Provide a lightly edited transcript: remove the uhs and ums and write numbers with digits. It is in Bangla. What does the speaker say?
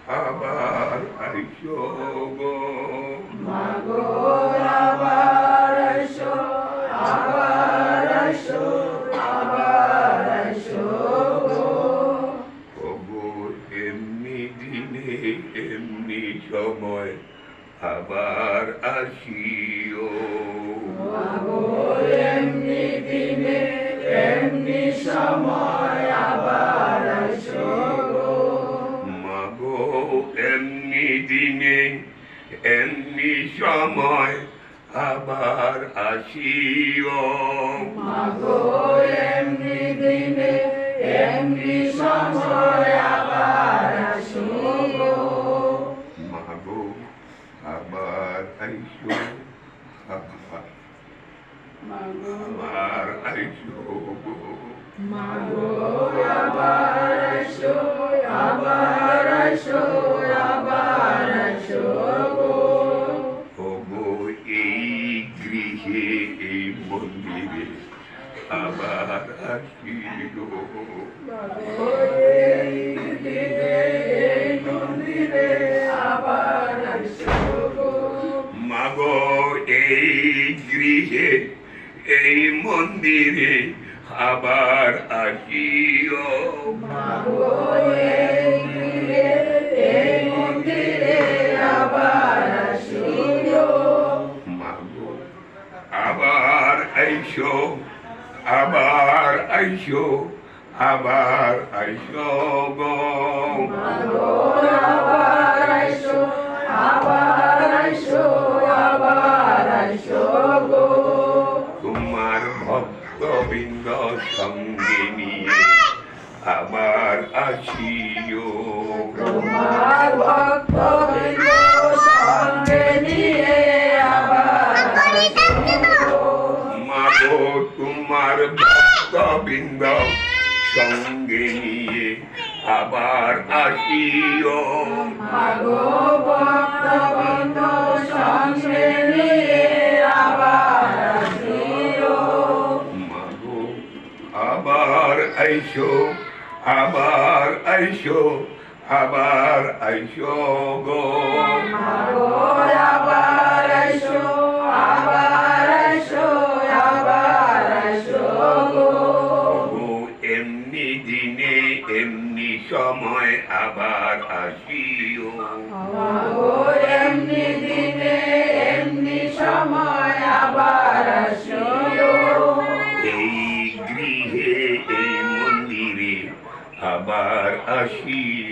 আবার আইসো গো মাগো আবার আইসো, আবার আইসো, আবার আইসো গো। ওগো এমনি দিনে এমনি সময় আবার আসিও। মাগো এমনি দিনে এমনি সময় আবার আইসো গো। মাগো এমনি দিনে এমনি সময় আবার আসিও। মাগো এমনি দিনে এমনি সময় আবার আইসো গো। মাগো আবার আইসো, আবার আইসো গো। মাগো আবার আইসো, আবার আইসো, আবার আইসো গো। ওগো এই গৃহে এই মন্দিরে আবার আসিও। মাগো এই দিনে এই মন্দিরে আবার আইসো গো। মাগো এই গৃহে এই মন্দিরে আবার আসিও। মাগো এই দিনে এই মন্দিরে আবার আসিও। মাগো আবার আইসো, আবার আইসো, আবার আইসো গো। মাগো আবার আইসো, আবার আইসো, আবার আইসো গো। তোমার ভক্তবৃন্দ সঙ্গে নিয়ে আবার আসিও। তোমার ভক্তবৃন্দ সঙ্গে নিয়ে আবার আইসো গো। মাগো তোমার ভক্তবৃন্দ সঙ্গে নিয়ে আবার আসিও। মাগো ভক্তবৃন্দ সঙ্গে নিয়ে আবার আসিও। মাগো আবার আইসো, আবার আইসো, আবার আইসো গো। মাগো আবার আইসো, আবার আইসো, আবার আইসো গো। ওগো এমনি দিনে এমনি সময় আবার আসিও। মাগো এমনি দিনে এমনি সময় আবার আসিও। এই গৃহে এই মন্দিরে আবার আসিও।